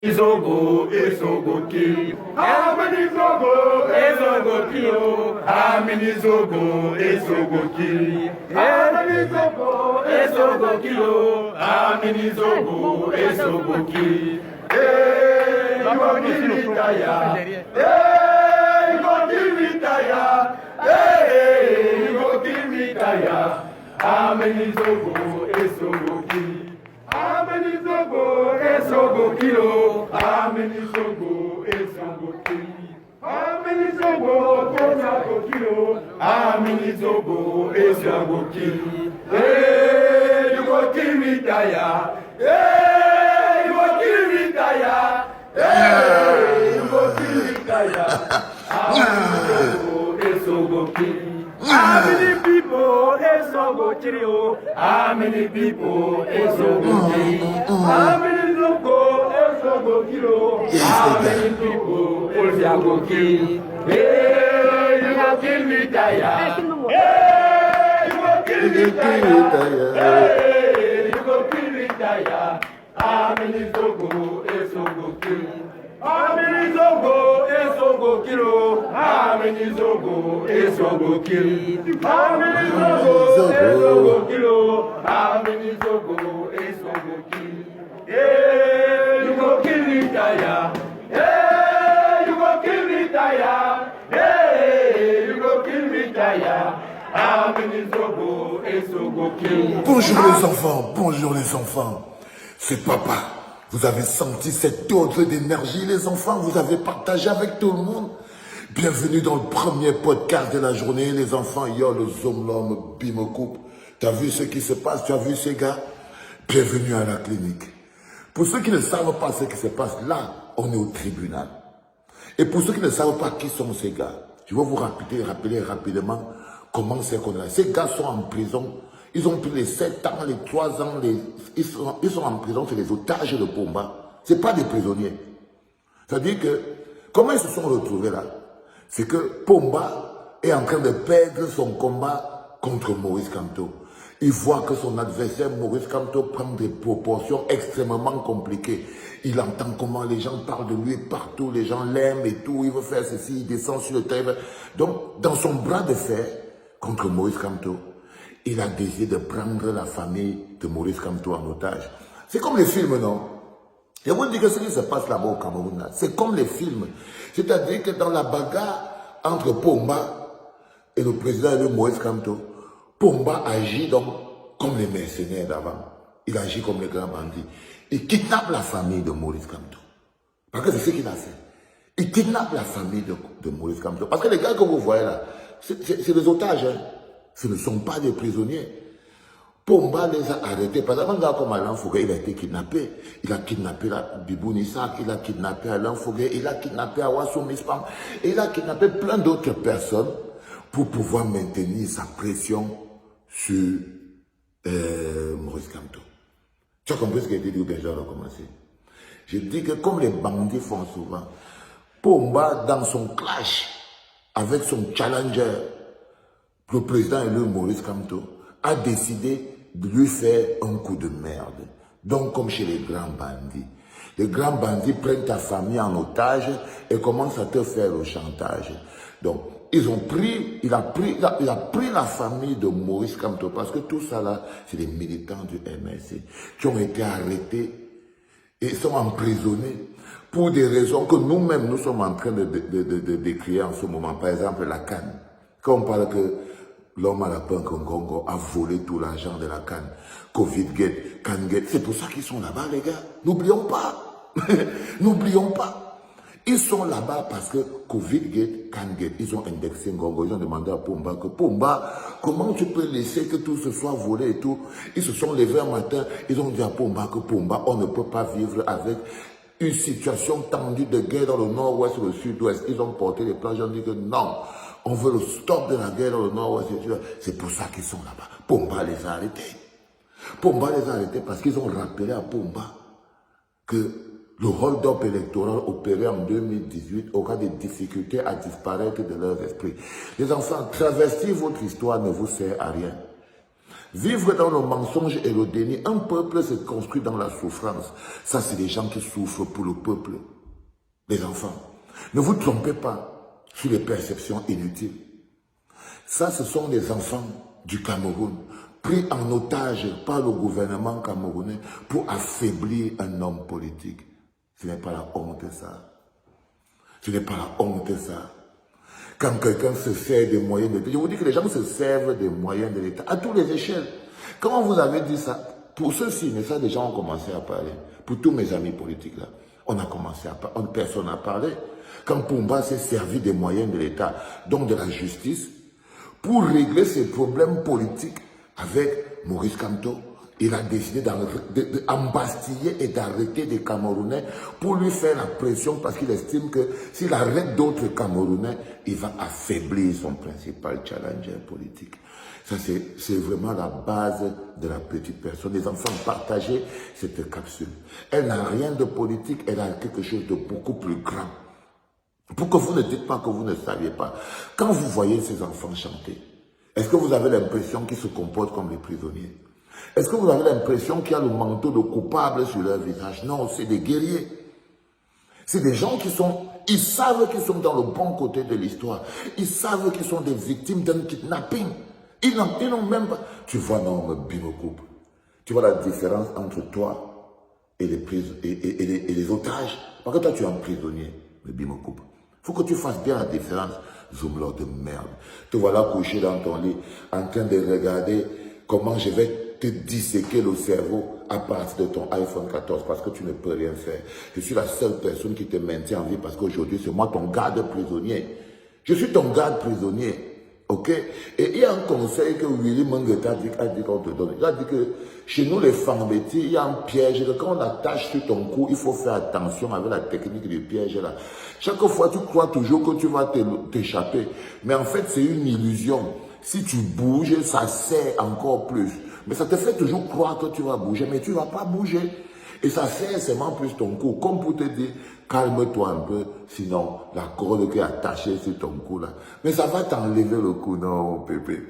Izogo, Izogo ki, Amini Zogo, Izogo ki, Amini Zogo, Izogo ki, Amini Zogo, Izogo ki, Amini Zogo, Izogo ki, Igo Kimitaya, Igo Kimitaya, Igo Kimitaya, Amini Zogo, Izogo ki. Amenizogo, esogo kilo. Amenizogo, esogo kilo. Amenizogo, esogo kilo. Amenizogo, esogo kilo. Hey, you go kill me, Daya. Hey, you go kill me, Daya. Hey, you go kill me, Daya. Amenizogo, esogo kilo. How many people is so good? How many people is so good? How many local is so good? How many people is so good? Hey, you go kill me, Daya. Hey, you go kill me, Daya. Hey, you go kill me, Daya. How many local is so good? How many zogo is so good kilo? How many zogo is so good kilo? How many zogo is so good kilo? How many zogo is so good kilo? Hey, you go kill me, Daya. Hey, you go kill me, Daya. Hey, you go kill me, Daya. How many zogo is so good kilo? Bonjour les enfants, bonjour les enfants. C'est papa. Vous avez senti cette dose d'énergie, les enfants, vous avez partagé avec tout le monde. Bienvenue dans le premier podcast de la journée, les enfants. Yo, le zoom, l'homme, bim, coupe. T'as vu ce qui se passe, tu as vu ces gars? Bienvenue à la clinique. Pour ceux qui ne savent pas ce qui se passe, là, on est au tribunal. Et pour ceux qui ne savent pas qui sont ces gars, je vais vous rappeler rapidement comment c'est qu'on est là. Ces gars sont en prison. Ils ont pris les 7 ans, les 3 ans, ils sont en prison, c'est les otages de Pomba. Ce n'est pas des prisonniers. C'est-à-dire que, comment ils se sont retrouvés là? C'est que Pomba est en train de perdre son combat contre Maurice Kamto. Il voit que son adversaire, Maurice Kamto, prend des proportions extrêmement compliquées. Il entend comment les gens parlent de lui partout, les gens l'aiment et tout, il veut faire ceci, il descend sur le terrain. Donc, dans son bras de fer contre Maurice Kamto, il a décidé de prendre la famille de Maurice Kamto en otage. C'est comme les films, non? Je vous dis que ce qui se passe là-bas au Cameroun, c'est comme les films. C'est-à-dire que dans la bagarre entre Pomba et le président de Maurice Kamto, Pomba agit donc comme les mercenaires d'avant. Il agit comme les grands bandits. Il kidnappe la famille de Maurice Kamto. Parce que c'est ce qu'il a fait. Il kidnappe la famille de Maurice Kamto. Parce que les gars que vous voyez là, c'est des otages, hein. Ce ne sont pas des prisonniers. Pomba les a arrêtés. Par exemple, un gars comme Alain Fouguet, il a été kidnappé. Il a kidnappé Bibou Nissak, il a kidnappé Alain Fouguet, il a kidnappé Awassou Mispam, et il a kidnappé plein d'autres personnes pour pouvoir maintenir sa pression sur Maurice Kamto. Tu as compris ce que j'ai dit ou bien je vais recommencer? Je dis que comme les bandits font souvent, Pomba, dans son clash avec son challenger, le président élu Maurice Kamto a décidé de lui faire un coup de merde. Donc, comme chez les grands bandits. Les grands bandits prennent ta famille en otage et commencent à te faire le chantage. Donc, il a pris la famille de Maurice Kamto parce que tout ça là, c'est des militants du MSC qui ont été arrêtés et sont emprisonnés pour des raisons que nous-mêmes, nous sommes en train de décrire en ce moment. Par exemple, la canne. Quand on parle que l'homme à la punk Congo a volé tout l'argent de la canne. Covid-gate, Cannes-gate. C'est pour ça qu'ils sont là-bas, les gars. N'oublions pas. N'oublions pas. Ils sont là-bas parce que Covid-gate, Cannes-gate, ils ont indexé Ngongo. Ils ont demandé à Pomba que Pomba, comment tu peux laisser que tout se soit volé et tout? Ils se sont levés un matin. Ils ont dit à Pomba que Pomba, on ne peut pas vivre avec une situation tendue de guerre dans le nord-ouest ou le sud-ouest. Ils ont porté les plans. Ils ont dit que non. On veut le stop de la guerre dans le nord-ouest. C'est pour ça qu'ils sont là-bas. Pomba les a arrêtés. Pomba les a arrêtés parce qu'ils ont rappelé à Pomba que le hold-up électoral opéré en 2018 aura des difficultés à disparaître de leurs esprits. Les enfants, travestir votre histoire ne vous sert à rien. Vivre dans le mensonge et le déni, un peuple se construit dans la souffrance. Ça, c'est des gens qui souffrent pour le peuple. Les enfants, ne vous trompez pas sur les perceptions inutiles. Ça, ce sont des enfants du Cameroun, pris en otage par le gouvernement camerounais pour affaiblir un homme politique. Ce n'est pas la honte, ça. Ce n'est pas la honte, ça. Quand quelqu'un se sert des moyens de l'État, je vous dis que les gens se servent des moyens de l'État à toutes les échelles. Comment vous avez dit ça? Pour ceux-ci, mais ça, les gens ont commencé à parler. Pour tous mes amis politiques, là, on a commencé à parler. Personne n'a parlé. Quand Pumba s'est servi des moyens de l'État, donc de la justice, pour régler ses problèmes politiques avec Maurice Kamto, il a décidé d'embastiller et d'arrêter des Camerounais pour lui faire la pression parce qu'il estime que s'il arrête d'autres Camerounais, il va affaiblir son principal challenger politique. Ça, c'est vraiment la base de la petite personne. Les enfants, partagez cette capsule. Elle n'a rien de politique, elle a quelque chose de beaucoup plus grand. Pour que vous ne dites pas que vous ne saviez pas. Quand vous voyez ces enfants chanter, est-ce que vous avez l'impression qu'ils se comportent comme les prisonniers? Est-ce que vous avez l'impression qu'il y a le manteau de coupable sur leur visage? Non, c'est des guerriers. C'est des gens qui sont, ils savent qu'ils sont dans le bon côté de l'histoire. Ils savent qu'ils sont des victimes d'un kidnapping. Ils n'ont même pas... Tu vois, non, Bimokoup, tu vois la différence entre toi et les otages. Parce que toi, tu es un prisonnier, Bimokoup. Il faut que tu fasses bien la différence. Zoumlor de merde. Te voilà couché dans ton lit, en train de regarder comment je vais te disséquer le cerveau à partir de ton iPhone 14 parce que tu ne peux rien faire. Je suis la seule personne qui te maintient en vie parce qu'aujourd'hui, c'est moi ton garde prisonnier. Je suis ton garde prisonnier. Ok? Et il y a un conseil que Willy Mangueta a dit qu'on te donne. Il a dit que chez nous, les Fambeti, il y a un piège. Que quand on attache sur ton cou, il faut faire attention avec la technique du piège là. Chaque fois, tu crois toujours que tu vas t'échapper. Mais en fait, c'est une illusion. Si tu bouges, ça serre encore plus. Mais ça te fait toujours croire que tu vas bouger, mais tu ne vas pas bouger. Et ça serre seulement plus ton cou, comme pour te dire, calme-toi un peu, sinon la corde qui est attachée sur ton cou là. Mais ça va t'enlever le cou, non, Pépé.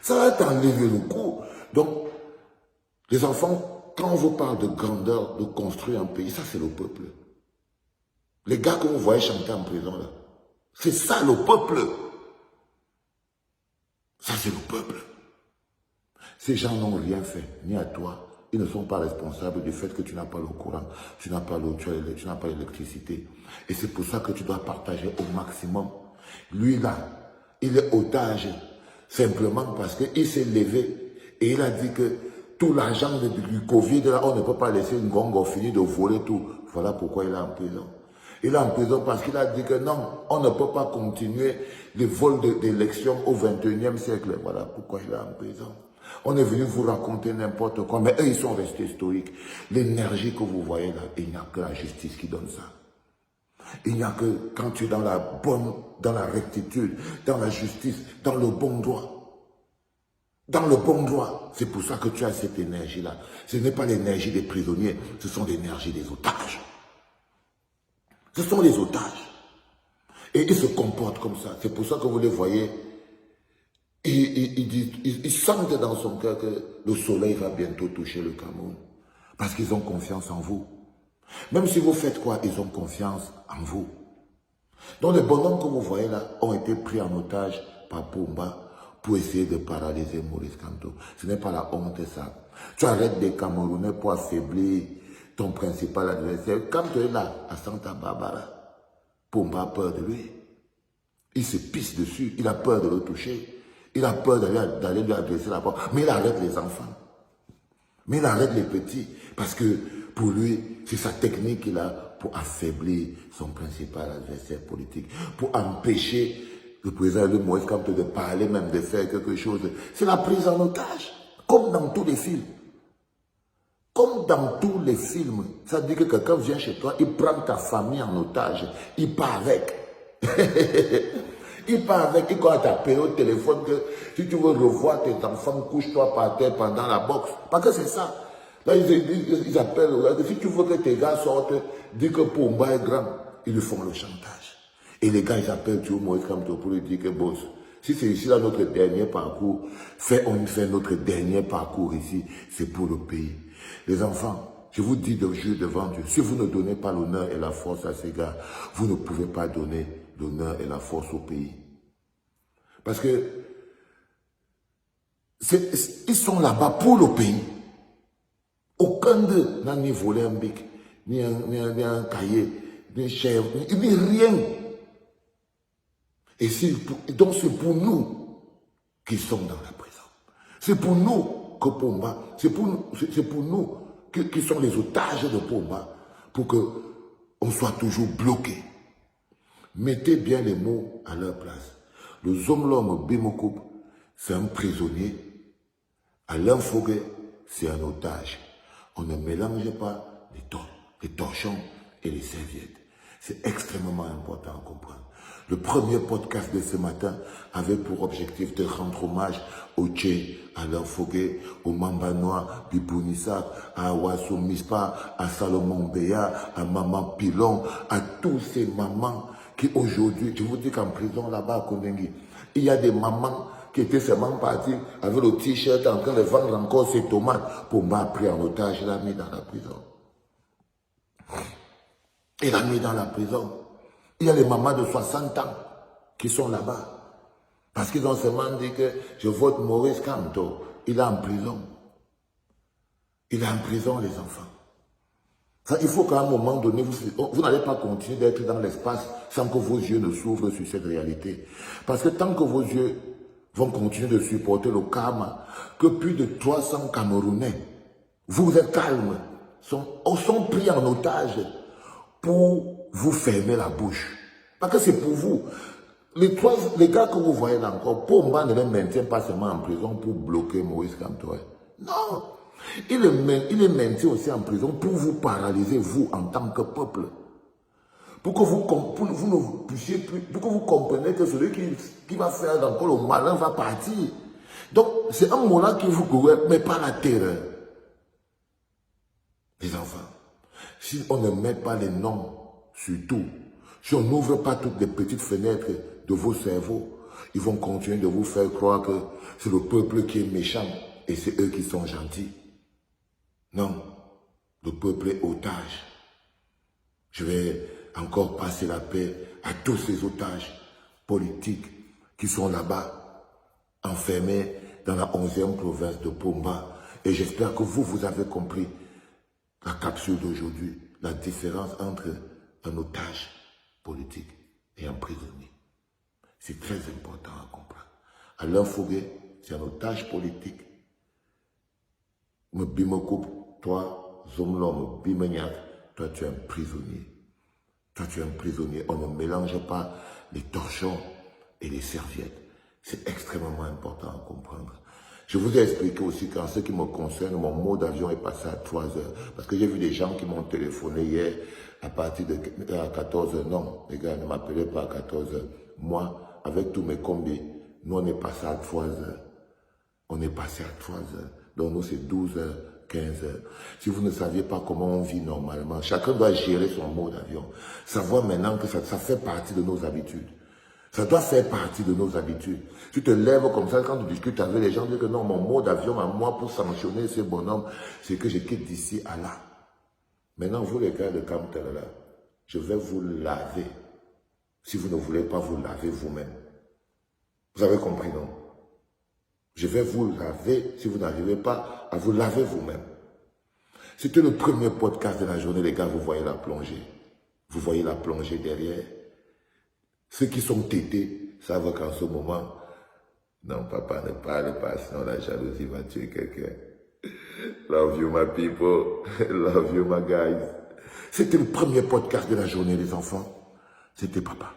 Ça va t'enlever le cou. Donc, les enfants, quand on vous parle de grandeur, de construire un pays, ça c'est le peuple. Les gars que vous voyez chanter en prison là, c'est ça le peuple. Ça c'est le peuple. Ces gens n'ont rien fait, ni à toi. Ils ne sont pas responsables du fait que tu n'as pas le courant, tu n'as pas l'eau, tu n'as pas l'électricité. Et c'est pour ça que tu dois partager au maximum. Lui là, il est otage simplement parce qu'il s'est levé et il a dit que tout l'argent du Covid, là, on ne peut pas laisser une gongo finir de voler tout. Voilà pourquoi il est en prison. Il est en prison parce qu'il a dit que non, on ne peut pas continuer les vols d'élections au 21e siècle. Voilà pourquoi il est en prison. On est venu vous raconter n'importe quoi, mais eux, ils sont restés stoïques. L'énergie que vous voyez là, il n'y a que la justice qui donne ça. Il n'y a que quand tu es dans la rectitude, dans la justice, dans le bon droit. Dans le bon droit. C'est pour ça que tu as cette énergie-là. Ce n'est pas l'énergie des prisonniers, ce sont l'énergie des otages. Ce sont les otages. Et ils se comportent comme ça. C'est pour ça que vous les voyez. Ils sentent dans son cœur que le soleil va bientôt toucher le Cameroun. Parce qu'ils ont confiance en vous. Même si vous faites quoi, ils ont confiance en vous. Donc les bonhommes que vous voyez là ont été pris en otage par Pumba pour essayer de paralyser Maurice Kamto. Ce n'est pas la honte ça. Tu arrêtes des Camerounais pour affaiblir ton principal adversaire. Quand tu es là, à Santa Barbara, Pumba a peur de lui. Il se pisse dessus, il a peur de le toucher. Il a peur d'aller lui adresser la porte. Mais il arrête les enfants. Mais il arrête les petits. Parce que pour lui, c'est sa technique qu'il a pour affaiblir son principal adversaire politique. Pour empêcher le président de Moïse Kamto de parler, même de faire quelque chose. C'est la prise en otage. Comme dans tous les films. Comme dans tous les films. Ça dit que quelqu'un vient chez toi, il prend ta famille en otage. Il part avec. Il part avec, il croit t'appeler au téléphone que si tu veux revoir tes enfants, couche-toi par terre pendant la boxe. Parce que c'est ça. Là, ils appellent, si tu veux que tes gars sortent, dis que Pumba est grand, ils lui font le chantage. Et les gars, ils appellent Moïse Kamto pour lui dire que boss, Si c'est ici là notre dernier parcours, on fait notre dernier parcours ici, c'est pour le pays. Les enfants, je vous dis de jure devant Dieu, si vous ne donnez pas l'honneur et la force à ces gars, vous ne pouvez pas donner l'honneur et la force au pays. Parce que ils sont là-bas pour le pays. Aucun d'eux n'a ni volé un bic, ni un cahier, ni chèvre, ni rien. Et donc c'est pour nous qui sommes dans la prison. C'est pour nous que Pomba, c'est pour nous qui sont les otages de Pomba, pour qu'on soit toujours bloqués. Mettez bien les mots à leur place. Le Zomlom Bimokub, c'est un prisonnier. Alain Foguet, c'est un otage. On ne mélange pas les torchons et les serviettes. C'est extrêmement important à comprendre. Le premier podcast de ce matin avait pour objectif de rendre hommage au Tché, à Alain Foguet, au Mambanois, Bibounissa, à Awasso Mispa, à Salomon Béa, à Maman Pilon, à tous ces mamans qui aujourd'hui, je vous dis qu'en prison là-bas à Kondengi, il y a des mamans qui étaient seulement parties avec le t-shirt en train de vendre encore ses tomates. Pomba a pris en otage, il l'a mis dans la prison. Il l'a mis dans la prison. Il y a les mamans de 60 ans qui sont là-bas. Parce qu'ils ont seulement dit que je vote Maurice Kamto. Il est en prison. Il est en prison, les enfants. Ça, il faut qu'à un moment donné, vous n'allez pas continuer d'être dans l'espace sans que vos yeux ne s'ouvrent sur cette réalité. Parce que tant que vos yeux vont continuer de supporter le karma, que plus de 300 Camerounais, vous êtes calmes, sont pris en otage pour vous fermer la bouche. Parce que c'est pour vous. Les gars que vous voyez là encore, Pomba ne les maintient pas seulement en prison pour bloquer Maurice Kamto. Non. Il les maintient aussi en prison pour vous paralyser, vous, en tant que peuple. Pour que vous ne puissiez plus, pour que vous compreniez que celui qui va faire encore le malin va partir. Donc, c'est un moment qui vous gouverne, mais pas la terreur. Les enfants, si on ne met pas les noms sur tout, si on n'ouvre pas toutes les petites fenêtres de vos cerveaux, ils vont continuer de vous faire croire que c'est le peuple qui est méchant et c'est eux qui sont gentils. Non, le peuple est otage. Je vais encore passer la paix à tous ces otages politiques qui sont là-bas, enfermés dans la 11e province de Pomba. Et j'espère que vous avez compris la capsule d'aujourd'hui, la différence entre un otage politique et un prisonnier. C'est très important à comprendre. Alain Foguet, c'est un otage politique. Me bimokoup, toi, Zomlom, Bimagnac, toi tu es un prisonnier. Toi tu es un prisonnier. On ne mélange pas les torchons et les serviettes. C'est extrêmement important à comprendre. Je vous ai expliqué aussi qu'en ce qui me concerne, mon mot d'avion est passé à 3 heures. Parce que j'ai vu des gens qui m'ont téléphoné hier à partir de 14 heures. Non, les gars, ne m'appelez pas à 14 heures. Moi, avec tous mes combis, nous on est passé à 3 heures. On est passé à 3 heures. Donc nous c'est 12 heures, 15 heures. Si vous ne saviez pas comment on vit normalement, chacun doit gérer son mot d'avion. Savoir maintenant que ça fait partie de nos habitudes. Ça doit faire partie de nos habitudes. Tu te lèves comme ça, quand tu discutes avec les gens, tu dis que non, mon mot d'avion à moi pour sanctionner ce bonhomme, c'est que je quitte d'ici à là. Maintenant, vous les gars de Kamtel là, je vais vous laver. Si vous ne voulez pas vous laver vous-même. Vous avez compris, non? Je vais vous laver si vous n'arrivez pas à vous laver vous-même. C'était le premier podcast de la journée, les gars, vous voyez la plongée. Vous voyez la plongée derrière. Ceux qui sont tétés savent qu'en ce moment, non, papa ne parle pas, sinon la jalousie va tuer quelqu'un. Love you, my people. Love you, my guys. C'était le premier podcast de la journée, les enfants. C'était papa.